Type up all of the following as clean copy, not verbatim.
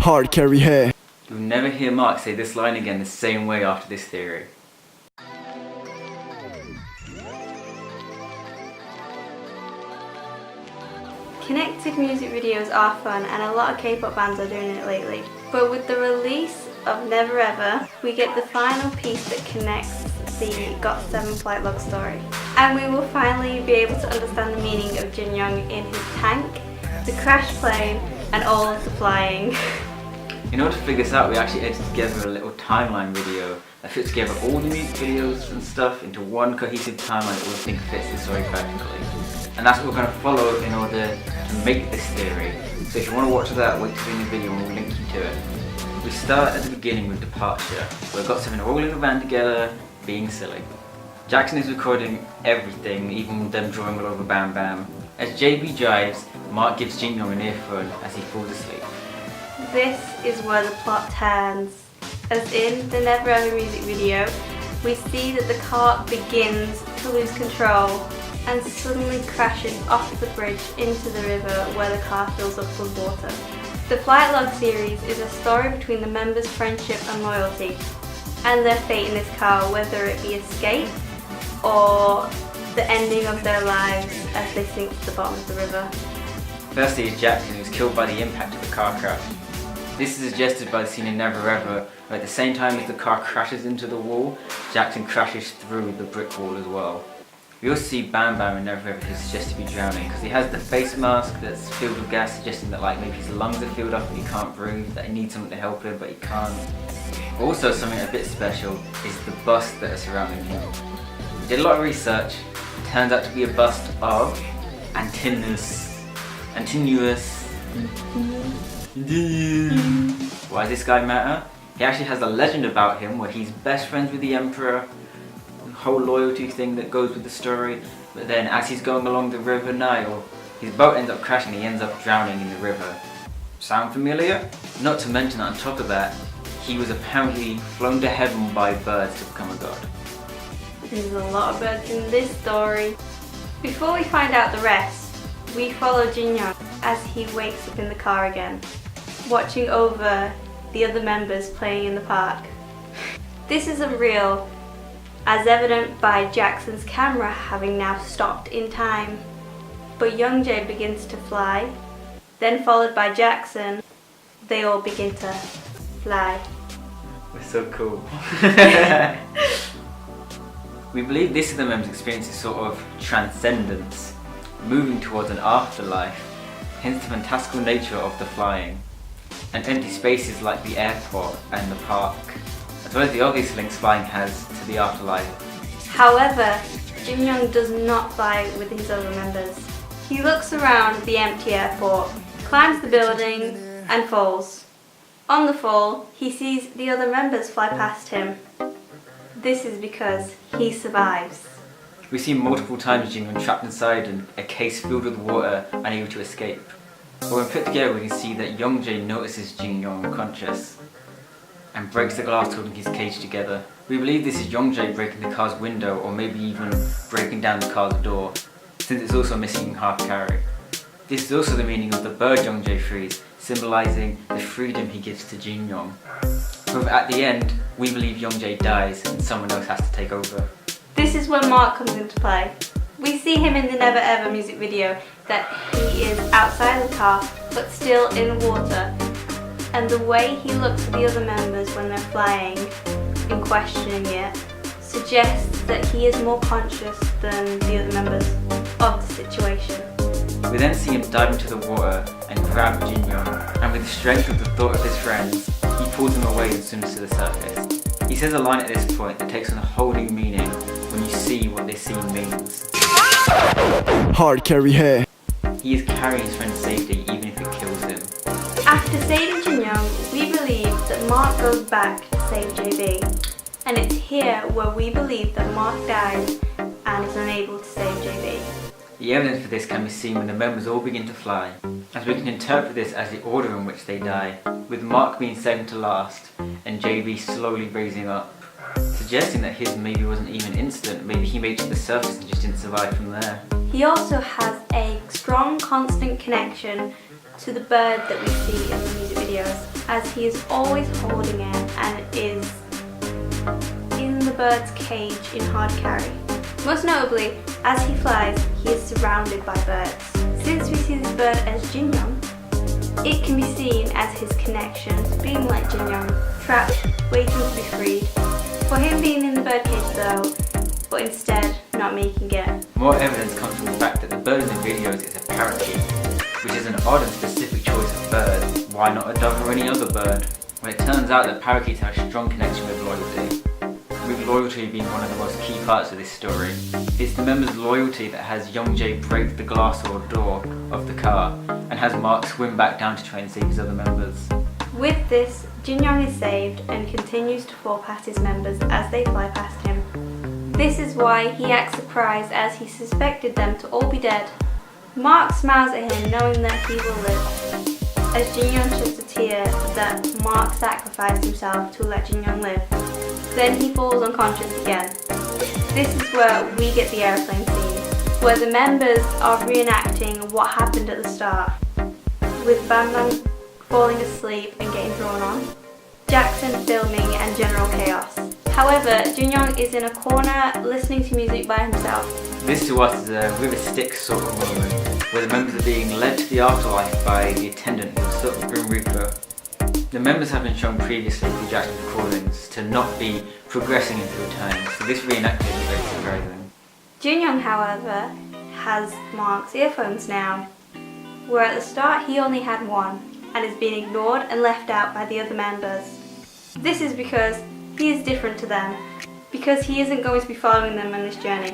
Hard carry here. You'll never hear Mark say this line again the same way after this theory. Connected music videos are fun and a lot of K-pop bands are doing it lately. But with the release of Never Ever, we get the final piece that connects the GOT7 flight log story. And we will finally be able to understand the meaning of Jin Young in his tank, the crash plane, and all of the flying. In order to figure this out, we actually edited together a little timeline video that fits together all the music videos and stuff into one cohesive timeline that we think fits the story perfectly. And that's what we're going to follow in order to make this theory. So if you want to watch that, wait to the end of the video and we'll link you to it. We start at the beginning with Departure, where GOT7 are all in a van together, being silly. Jackson is recording everything, even them drawing all over Bam Bam. As JB drives, Mark gives Jin Young an earphone as he falls asleep. This is where the plot turns. As in the Never Ever music video, we see that the car begins to lose control and suddenly crashes off the bridge into the river where the car fills up with water. The Flight Log series is a story between the members' friendship and loyalty and their fate in this car, whether it be escape or the ending of their lives as they sink to the bottom of the river. Firstly is Jackson, who's killed by the impact of the car crash. This is suggested by the scene in Never Ever, where at the same time as the car crashes into the wall, Jackson crashes through the brick wall as well. We also see Bam Bam in Never Ever who's suggested to be drowning, because he has the face mask that's filled with gas, suggesting that like maybe his lungs are filled up and he can't breathe, that he needs something to help him but he can't. Also something a bit special is the bust that is surrounding him. We did a lot of research. It turns out to be a bust of Antinous. Why does this guy matter? He actually has a legend about him where he's best friends with the Emperor, the whole loyalty thing that goes with the story, but then as he's going along the River Nile, his boat ends up crashing and he ends up drowning in the river. Sound familiar? Not to mention that on top of that, he was apparently flown to heaven by birds to become a god. There's a lot of birds in this story. Before we find out the rest, we follow Jin Young as he wakes up in the car again, watching over the other members playing in the park. This isn't real, as evident by Jackson's camera having now stopped in time. But Youngjae begins to fly, then followed by Jackson, they all begin to fly. We're so cool. We believe this is the members' experience is sort of transcendence, moving towards an afterlife, hence the fantastical nature of the flying, and empty spaces like the airport and the park, as well as the obvious links flying has to the afterlife. However, Jin Young does not fly with his other members. He looks around the empty airport, climbs the building, and falls. On the fall, he sees the other members fly past him. This is because he survives. We see multiple times Jin Young trapped inside a case filled with water, unable to escape. But when put together, we can see that Youngjae notices Jin Young unconscious and breaks the glass holding his cage together. We believe this is Youngjae breaking the car's window, or maybe even breaking down the car's door, since it's also missing half carry. This is also the meaning of the bird Youngjae frees, symbolising the freedom he gives to Jin Young. However, at the end, we believe Youngjae dies and someone else has to take over. This is when Mark comes into play. We see him in the Never Ever music video that he is outside the car but still in water, and the way he looks at the other members when they're flying and questioning it suggests that he is more conscious than the other members of the situation. We then see him dive into the water and grab Jin Young, and with the strength of the thought of his friends, he pulls them away and swims to the surface. He says a line at this point that takes on a whole new meaning when you see what this scene means. Hard carry here. He is carrying his friend's safety even if it kills him. After saving Jin Young, we believe that Mark goes back to save JB. And it's here where we believe that Mark dies and is unable to save JB. The evidence for this can be seen when the members all begin to fly, as we can interpret this as the order in which they die, with Mark being second to last and JB slowly raising up, suggesting that his maybe wasn't even instant, maybe he made it to the surface and just didn't survive from there. He also has a strong constant connection to the bird that we see in the music video. videos, as he is always holding it and is in the bird's cage in hard carry. Most notably, as he flies, he is surrounded by birds. Since we see this bird as Jin Young, it can be seen as his connections being like Jin Young, trapped, waiting to be freed. For him being in the birdcage though, but instead not making it. More evidence comes from the fact that the bird in the videos is a parakeet, which is an odd and specific choice of bird. Why not a dove or any other bird? Well, it turns out that parakeets have a strong connection with loyalty, with loyalty being one of the most key parts of this story. It's the members' loyalty that has Young Jae break the glass or door of the car and has Mark swim back down to try and save his other members. With this, Jin Young is saved and continues to fall past his members as they fly past him. This is why he acts surprised as he suspected them to all be dead. Mark smiles at him knowing that he will live, as Jin Young sheds a tear that Mark sacrificed himself to let Jin Young live. Then he falls unconscious again. This is where we get the airplane scene, where the members are reenacting what happened at the start, with Bam Bam falling asleep and getting thrown on, Jackson filming and general chaos. However, Jin Young is in a corner listening to music by himself. This to us is a River Styx sort of moment, where the members are being led to the afterlife by the attendant who's sort of Grim Reaper. The members have been shown previously through Jackson's recordings to not be progressing into return, so this reenactment is very surprising. Jin Young, however, has Mark's earphones now, where at the start he only had one, and is being ignored and left out by the other members. This is because he is different to them, because he isn't going to be following them on this journey.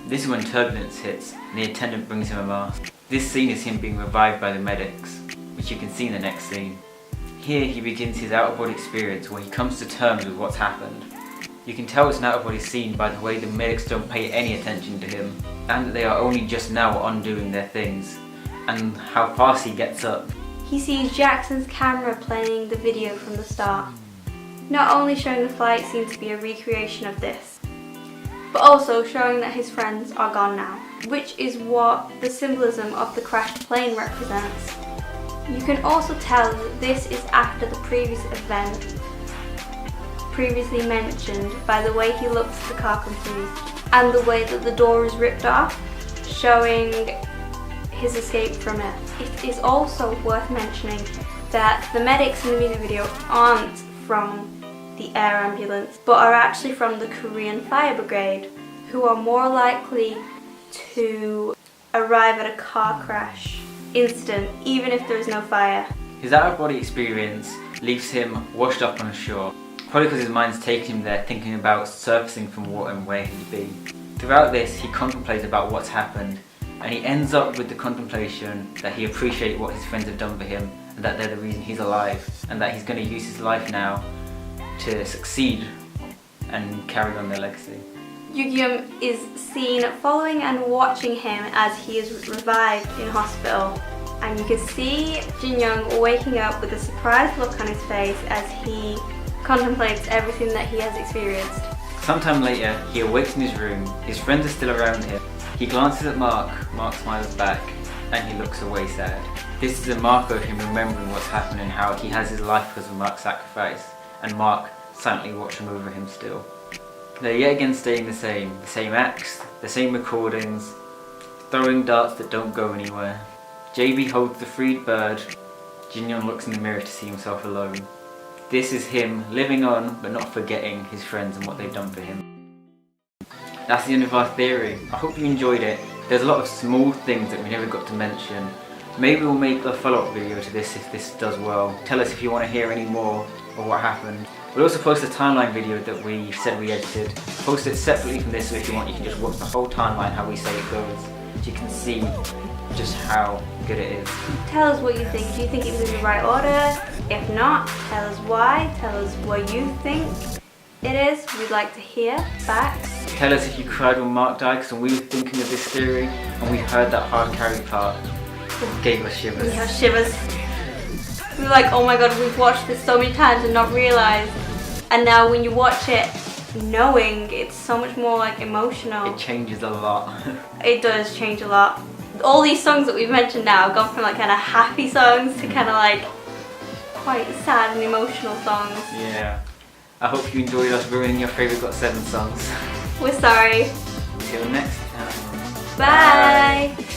This is when turbulence hits and the attendant brings him a mask. This scene is him being revived by the medics, which you can see in the next scene. Here he begins his out-of-body experience where he comes to terms with what's happened. You can tell it's an out-of-body scene by the way the medics don't pay any attention to him, and that they are only just now undoing their things, and how fast he gets up. He sees Jackson's camera playing the video from the start, not only showing the flight seems to be a recreation of this, but also showing that his friends are gone now, which is what the symbolism of the crashed plane represents. You can also tell that this is after the previous event previously mentioned by the way he looks at the car confused and the way that the door is ripped off, showing his escape from it. It is also worth mentioning that the medics in the music video aren't from the air ambulance, but are actually from the Korean Fire Brigade, who are more likely to arrive at a car crash incident even if there is no fire. His out-of-body experience leaves him washed up on shore, probably because his mind's taking him there thinking about surfacing from water and where he'd be. Throughout this, he contemplates about what's happened, and he ends up with the contemplation that he appreciates what his friends have done for him, and that they're the reason he's alive, and that he's going to use his life now to succeed and carry on their legacy. Yugyeom is seen following and watching him as he is revived in hospital, and you can see Jin Young waking up with a surprised look on his face as he contemplates everything that he has experienced. Sometime later, he awakes in his room, his friends are still around him. He glances at Mark smiles back, and he looks away sad. This is a marker of him remembering what's happened and how he has his life because of Mark's sacrifice, and Mark silently watching over him still. They're yet again staying the same acts, the same recordings, throwing darts that don't go anywhere. JB holds the freed bird, Jin Young looks in the mirror to see himself alone. This is him living on but not forgetting his friends and what they've done for him. That's the end of our theory. I hope you enjoyed it. There's a lot of small things that we never got to mention. Maybe we'll make a follow-up video to this if this does well. Tell us if you want to hear any more of what happened. We'll also post a timeline video that we said we edited. Post it separately from this, so if you want you can just watch the whole timeline how we say it goes. So you can see just how good it is. Tell us what you think. Do you think it was in the right order? If not, tell us why. Tell us what you think it is. We'd like to hear back. Tell us if you cried when Mark died, because when we were thinking of this theory and we heard that hard carry part, it gave us shivers. We have shivers. We were like, oh my god, we've watched this so many times and not realised. And now when you watch it, knowing, it's so much more like emotional. It changes a lot. It does change a lot. All these songs that we've mentioned now have gone from like kind of happy songs to kind of like quite sad and emotional songs. Yeah. I hope you enjoyed us ruining your favourite GOT7 songs. We're sorry. Till next time. Bye.